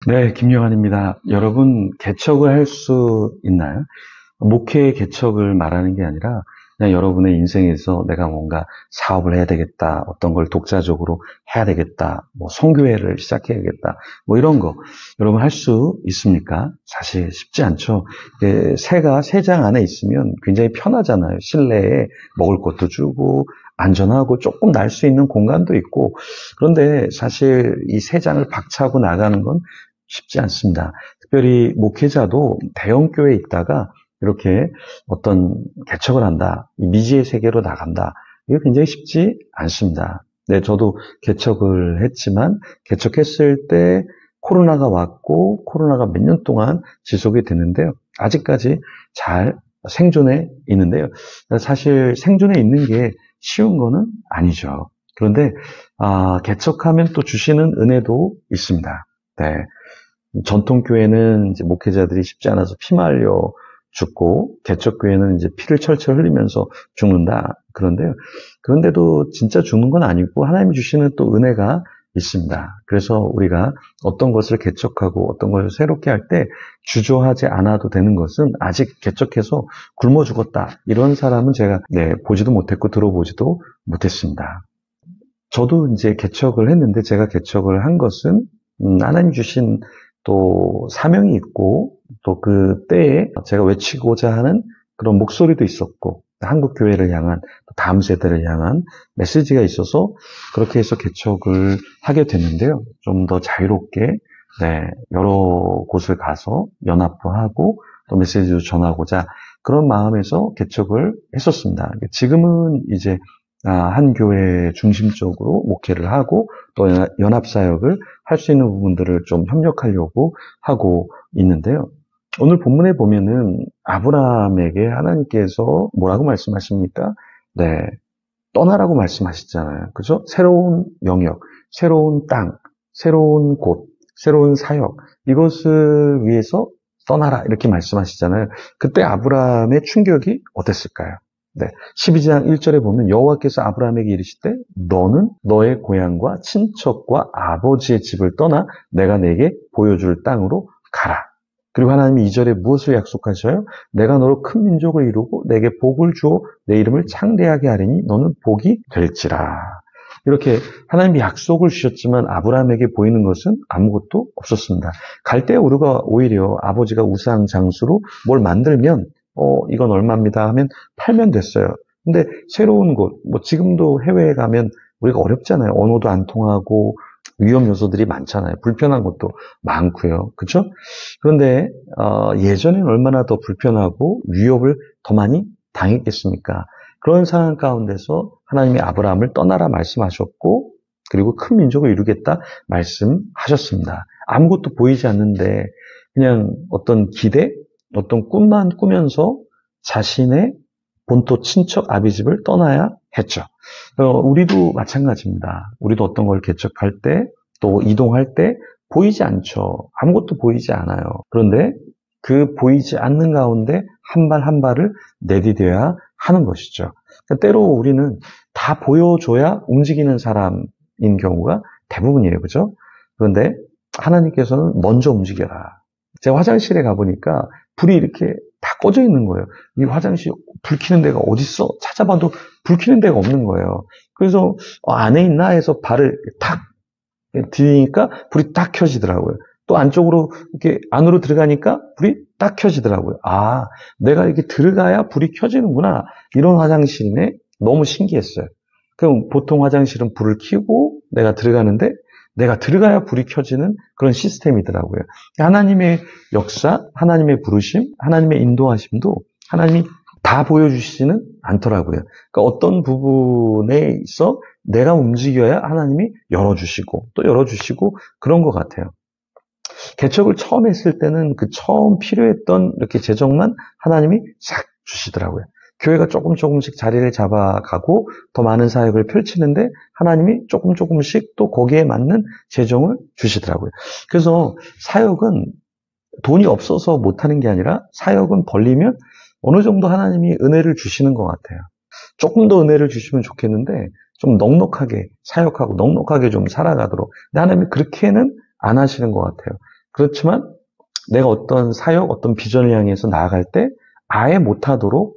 네, 김요한입니다. 여러분, 개척을 할 수 있나요? 목회 개척을 말하는 게 아니라 그냥 여러분의 인생에서 내가 뭔가 사업을 해야 되겠다, 어떤 걸 독자적으로 해야 되겠다, 뭐 선교회를 시작해야겠다, 뭐 이런 거 여러분 할 수 있습니까? 사실 쉽지 않죠. 새가 새장 안에 있으면 굉장히 편하잖아요. 실내에 먹을 것도 주고 안전하고 조금 날 수 있는 공간도 있고. 그런데 사실 이 새장을 박차고 나가는 건 쉽지 않습니다. 특별히 목회자도 대형 교회에 있다가 이렇게 어떤 개척을 한다, 미지의 세계로 나간다. 이게 굉장히 쉽지 않습니다. 네, 저도 개척을 했지만 개척했을 때 코로나가 왔고 코로나가 몇 년 동안 지속이 됐는데요. 아직까지 잘 생존해 있는데요. 사실 생존해 있는 게 쉬운 거는 아니죠. 그런데 개척하면 또 주시는 은혜도 있습니다. 네. 전통교회는 이제 목회자들이 쉽지 않아서 피 말려 죽고, 개척교회는 이제 피를 철철 흘리면서 죽는다. 그런데요. 그런데도 진짜 죽는 건 아니고 하나님이 주시는 또 은혜가 있습니다. 그래서 우리가 어떤 것을 개척하고 어떤 것을 새롭게 할 때 주저하지 않아도 되는 것은, 아직 개척해서 굶어 죽었다, 이런 사람은 제가 보지도 못했고 들어보지도 못했습니다. 저도 이제 개척을 했는데, 제가 개척을 한 것은 하나님 주신 또 사명이 있고, 또 그 때에 제가 외치고자 하는 그런 목소리도 있었고, 한국 교회를 향한, 또 다음 세대를 향한 메시지가 있어서 그렇게 해서 개척을 하게 됐는데요. 좀 더 자유롭게 여러 곳을 가서 연합도 하고 또 메시지도 전하고자, 그런 마음에서 개척을 했었습니다. 지금은 이제 한 교회 중심적으로 목회를 하고 또 연합사역을 할 수 있는 부분들을 좀 협력하려고 하고 있는데요. 오늘 본문에 보면은 아브라함에게 하나님께서 뭐라고 말씀하십니까? 네, 떠나라고 말씀하시잖아요. 그죠? 새로운 영역, 새로운 땅, 새로운 곳, 새로운 사역, 이것을 위해서 떠나라, 이렇게 말씀하시잖아요. 그때 아브라함의 충격이 어땠을까요? 네, 12장 1절에 보면 여호와께서 아브라함에게 이르시되 너는 너의 고향과 친척과 아버지의 집을 떠나 내가 내게 보여줄 땅으로 가라. 그리고 하나님이 2절에 무엇을 약속하셔요? 내가 너로 큰 민족을 이루고 내게 복을 주어 내 이름을 창대하게 하리니 너는 복이 될지라. 이렇게 하나님이 약속을 주셨지만 아브라함에게 보이는 것은 아무것도 없었습니다. 갈 때 우리가 오히려 아버지가 우상 장수로 뭘 만들면 이건 얼마입니다 하면 팔면 됐어요. 근데 새로운 곳, 뭐 지금도 해외에 가면 우리가 어렵잖아요. 언어도 안 통하고 위험 요소들이 많잖아요. 불편한 것도 많고요. 그렇죠? 그런데 예전엔 얼마나 더 불편하고 위협을 더 많이 당했겠습니까? 그런 상황 가운데서 하나님이 아브라함을 떠나라 말씀하셨고, 그리고 큰 민족을 이루겠다 말씀하셨습니다. 아무것도 보이지 않는데 그냥 어떤 기대, 어떤 꿈만 꾸면서 자신의 본토 친척 아비집을 떠나야 했죠. 우리도 마찬가지입니다. 우리도 어떤 걸 개척할 때, 또 이동할 때 보이지 않죠. 아무것도 보이지 않아요. 그런데 그 보이지 않는 가운데 한 발 한 발을 내디뎌야 하는 것이죠. 그러니까 때로 우리는 다 보여줘야 움직이는 사람인 경우가 대부분이에요. 그죠? 그런데 하나님께서는 먼저 움직여라. 제가 화장실에 가보니까 불이 이렇게 다 꺼져 있는 거예요. 이 화장실 불 켜는 데가 어딨어? 찾아봐도 불 켜는 데가 없는 거예요. 그래서 안에 있나 해서 발을 탁 디디니까 불이 딱 켜지더라고요. 또 안쪽으로 이렇게 안으로 들어가니까 불이 딱 켜지더라고요. 내가 이렇게 들어가야 불이 켜지는구나. 이런 화장실이네. 너무 신기했어요. 그럼 보통 화장실은 불을 켜고 내가 들어가는데, 내가 들어가야 불이 켜지는 그런 시스템이더라고요. 하나님의 역사, 하나님의 부르심, 하나님의 인도하심도 하나님이 다 보여주시지는 않더라고요. 그러니까 어떤 부분에 있어 내가 움직여야 하나님이 열어주시고 또 열어주시고, 그런 것 같아요. 개척을 처음 했을 때는 그 처음 필요했던 이렇게 재정만 하나님이 싹 주시더라고요. 교회가 조금씩 자리를 잡아가고 더 많은 사역을 펼치는데 하나님이 조금씩 또 거기에 맞는 재정을 주시더라고요. 그래서 사역은 돈이 없어서 못하는 게 아니라, 사역은 벌리면 어느 정도 하나님이 은혜를 주시는 것 같아요. 조금 더 은혜를 주시면 좋겠는데 좀 넉넉하게 사역하고 넉넉하게 좀 살아가도록. 근데 하나님이 그렇게는 안 하시는 것 같아요. 그렇지만 내가 어떤 사역, 어떤 비전을 향해서 나아갈 때 아예 못하도록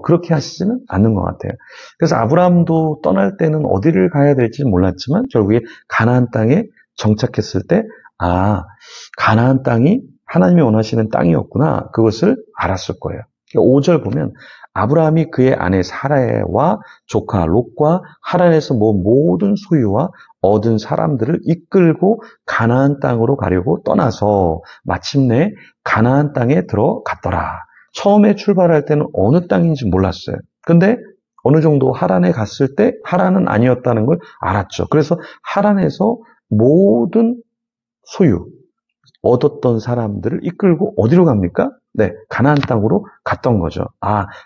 그렇게 하시지는 않는 것 같아요. 그래서 아브라함도 떠날 때는 어디를 가야 될지 몰랐지만 결국에 가나안 땅에 정착했을 때 가나안 땅이 하나님이 원하시는 땅이었구나. 그것을 알았을 거예요. 5절 보면 아브라함이 그의 아내 사라와 조카 롯과 하란에서 모은 모든 소유와 얻은 사람들을 이끌고 가나안 땅으로 가려고 떠나서 마침내 가나안 땅에 들어갔더라. 처음에 출발할 때는 어느 땅인지 몰랐어요. 근데 어느 정도 하란에 갔을 때 하란은 아니었다는 걸 알았죠. 그래서 하란에서 모든 소유, 얻었던 사람들을 이끌고 어디로 갑니까? 네, 가나안 땅으로 갔던 거죠.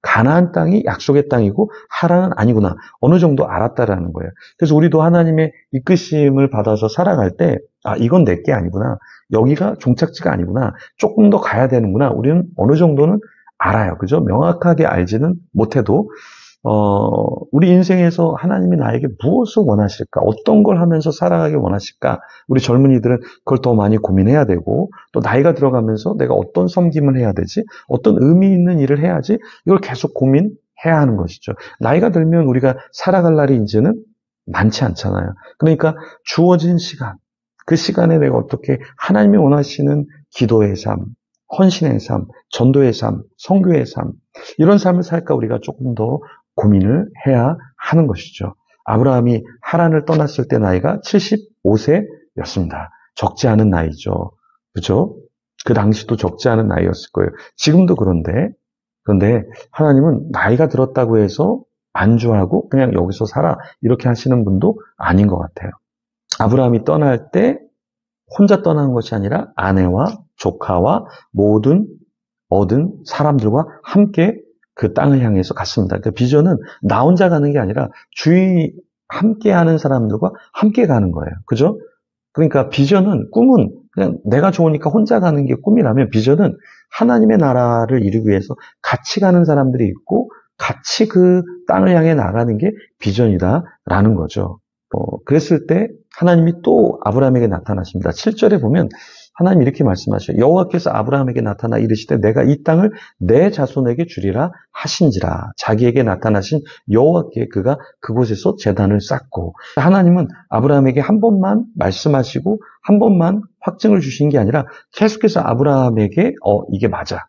가나안 땅이 약속의 땅이고 하란은 아니구나. 어느 정도 알았다라는 거예요. 그래서 우리도 하나님의 이끄심을 받아서 살아갈 때 이건 내게 아니구나. 여기가 종착지가 아니구나. 조금 더 가야 되는구나. 우리는 어느 정도는 알아요. 그죠? 명확하게 알지는 못해도 우리 인생에서 하나님이 나에게 무엇을 원하실까? 어떤 걸 하면서 살아가길 원하실까? 우리 젊은이들은 그걸 더 많이 고민해야 되고, 또 나이가 들어가면서 내가 어떤 섬김을 해야 되지? 어떤 의미 있는 일을 해야지? 이걸 계속 고민해야 하는 것이죠. 나이가 들면 우리가 살아갈 날이 이제는 많지 않잖아요. 그러니까 주어진 시간, 그 시간에 내가 어떻게 하나님이 원하시는 기도의 삶, 헌신의 삶, 전도의 삶, 선교의 삶, 이런 삶을 살까 우리가 조금 더 고민을 해야 하는 것이죠. 아브라함이 하란을 떠났을 때 나이가 75세였습니다. 적지 않은 나이죠. 그죠? 그 당시도 적지 않은 나이였을 거예요. 지금도 그런데 하나님은 나이가 들었다고 해서 안주하고 그냥 여기서 살아 이렇게 하시는 분도 아닌 것 같아요. 아브라함이 떠날 때 혼자 떠나는 것이 아니라 아내와 조카와 모든 얻은 사람들과 함께 그 땅을 향해서 갔습니다. 그러니까 비전은 나 혼자 가는 게 아니라 주위 함께 하는 사람들과 함께 가는 거예요. 그죠? 그러니까 비전은, 꿈은 그냥 내가 좋으니까 혼자 가는 게 꿈이라면 비전은 하나님의 나라를 이루기 위해서 같이 가는 사람들이 있고 같이 그 땅을 향해 나가는 게 비전이다라는 거죠. 그랬을 때 하나님이 또 아브라함에게 나타나십니다. 7절에 보면 하나님 이렇게 말씀하셔요. 여호와께서 아브라함에게 나타나 이르시되 내가 이 땅을 내 자손에게 주리라 하신지라. 자기에게 나타나신 여호와께 그가 그곳에서 제단을 쌓고, 하나님은 아브라함에게 한 번만 말씀하시고 한 번만 확증을 주신 게 아니라 계속해서 아브라함에게 이게 맞아.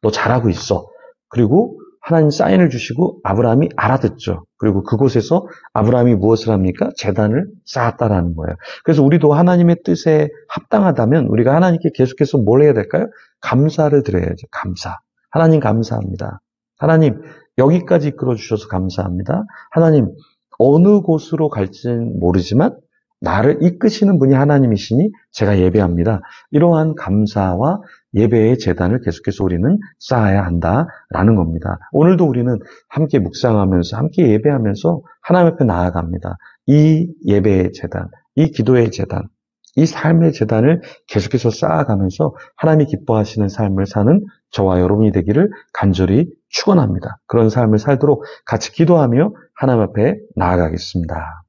너 잘하고 있어. 그리고 하나님 사인을 주시고 아브라함이 알아듣죠. 그리고 그곳에서 아브라함이 무엇을 합니까? 제단을 쌓았다라는 거예요. 그래서 우리도 하나님의 뜻에 합당하다면 우리가 하나님께 계속해서 뭘 해야 될까요? 감사를 드려야죠. 감사. 하나님 감사합니다. 하나님 여기까지 이끌어 주셔서 감사합니다. 하나님 어느 곳으로 갈지는 모르지만 나를 이끄시는 분이 하나님이시니 제가 예배합니다. 이러한 감사와 예배의 제단을 계속해서 우리는 쌓아야 한다라는 겁니다. 오늘도 우리는 함께 묵상하면서 함께 예배하면서 하나님 앞에 나아갑니다. 이 예배의 제단, 이 기도의 제단, 이 삶의 제단을 계속해서 쌓아가면서 하나님이 기뻐하시는 삶을 사는 저와 여러분이 되기를 간절히 축원합니다. 그런 삶을 살도록 같이 기도하며 하나님 앞에 나아가겠습니다.